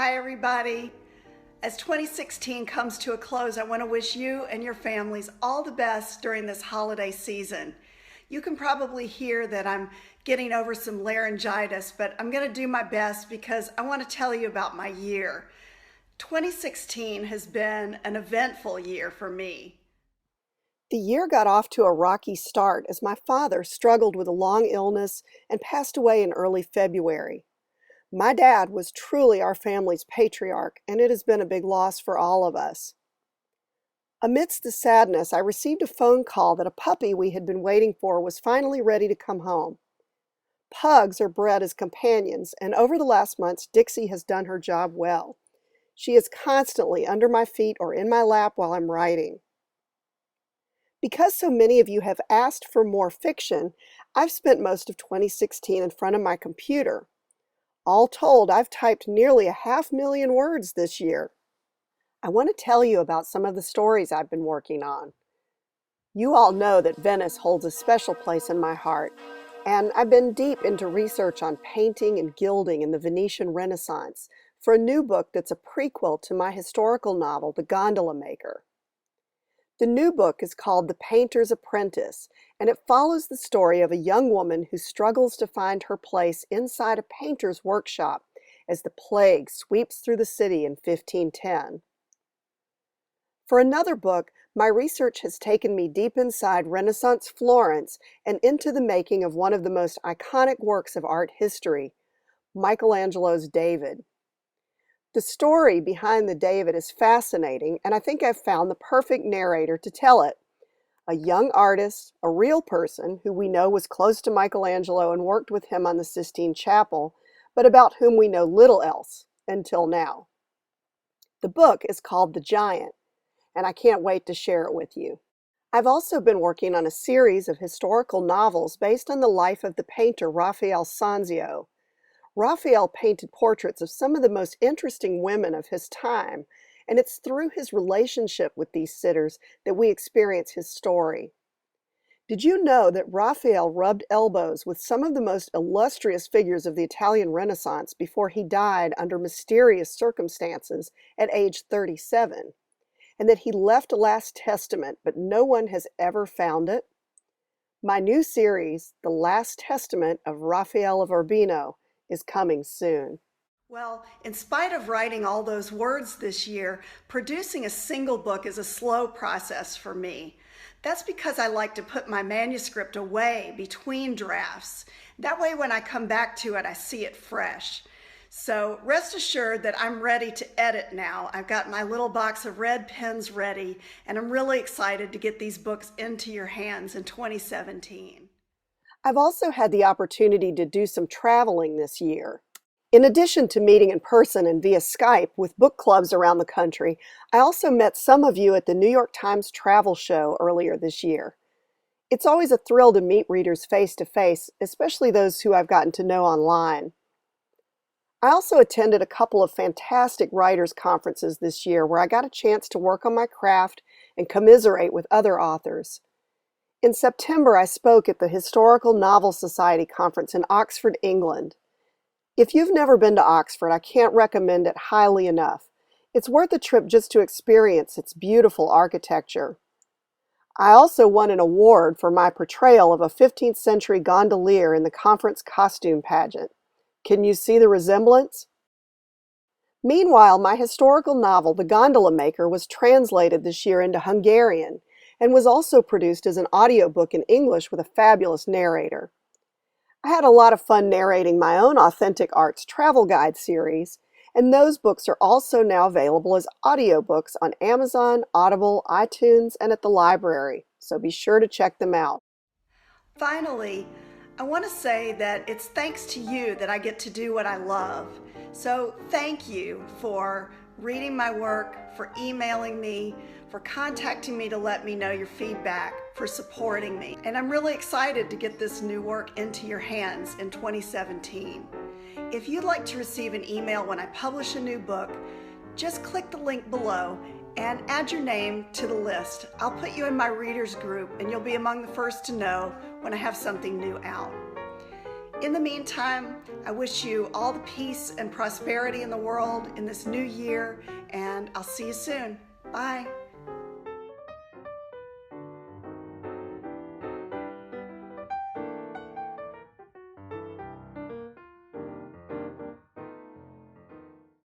Hi, everybody. As 2016 comes to a close, I want to wish you and your families all the best during this holiday season. You can probably hear that I'm getting over some laryngitis, but I'm going to do my best because I want to tell you about my year. 2016 has been an eventful year for me. The year got off to a rocky start as my father struggled with a long illness and passed away in early February. My dad was truly our family's patriarch, and it has been a big loss for all of us. Amidst the sadness, I received a phone call that a puppy we had been waiting for was finally ready to come home. Pugs are bred as companions, and over the last months, Dixie has done her job well. She is constantly under my feet or in my lap while I'm writing. Because so many of you have asked for more fiction, I've spent most of 2016 in front of my computer. All told, I've typed nearly 500,000 words this year. I want to tell you about some of the stories I've been working on. You all know that Venice holds a special place in my heart, and I've been deep into research on painting and gilding in the Venetian Renaissance for a new book that's a prequel to my historical novel, The Gondola Maker. The new book is called The Painter's Apprentice, and it follows the story of a young woman who struggles to find her place inside a painter's workshop as the plague sweeps through the city in 1510. For another book, my research has taken me deep inside Renaissance Florence and into the making of one of the most iconic works of art history, Michelangelo's David. The story behind the David is fascinating, and I think I've found the perfect narrator to tell it. A young artist, a real person who we know was close to Michelangelo and worked with him on the Sistine Chapel, but about whom we know little else until now. The book is called The Giant, and I can't wait to share it with you. I've also been working on a series of historical novels based on the life of the painter Raphael Sanzio. Raphael painted portraits of some of the most interesting women of his time, and it's through his relationship with these sitters that we experience his story. Did you know that Raphael rubbed elbows with some of the most illustrious figures of the Italian Renaissance before he died under mysterious circumstances at age 37, and that he left a last testament, but no one has ever found it? My new series, The Last Testament of Raphael of Urbino, is coming soon. Well, in spite of writing all those words this year, producing a single book is a slow process for me. That's because I like to put my manuscript away between drafts. That way when I come back to it, I see it fresh. So rest assured that I'm ready to edit now. I've got my little box of red pens ready, and I'm really excited to get these books into your hands in 2017. I've also had the opportunity to do some traveling this year. In addition to meeting in person and via Skype with book clubs around the country, I also met some of you at the New York Times Travel Show earlier this year. It's always a thrill to meet readers face to face, especially those who I've gotten to know online. I also attended a couple of fantastic writers' conferences this year where I got a chance to work on my craft and commiserate with other authors. In September, I spoke at the Historical Novel Society Conference in Oxford, England. If you've never been to Oxford, I can't recommend it highly enough. It's worth a trip just to experience its beautiful architecture. I also won an award for my portrayal of a 15th century gondolier in the conference costume pageant. Can you see the resemblance? Meanwhile, my historical novel, The Gondola Maker, was translated this year into Hungarian, and was also produced as an audiobook in English with a fabulous narrator. I had a lot of fun narrating my own Authentic Arts travel guide series, and those books are also now available as audiobooks on Amazon, Audible, iTunes, and at the library, so be sure to check them out. Finally, I want to say that it's thanks to you that I get to do what I love. So thank you for reading my work, for emailing me, for contacting me to let me know your feedback, for supporting me. And I'm really excited to get this new work into your hands in 2017. If you'd like to receive an email when I publish a new book, just click the link below and add your name to the list. I'll put you in my readers group and you'll be among the first to know when I have something new out. In the meantime, I wish you all the peace and prosperity in the world in this new year, and I'll see you soon. Bye.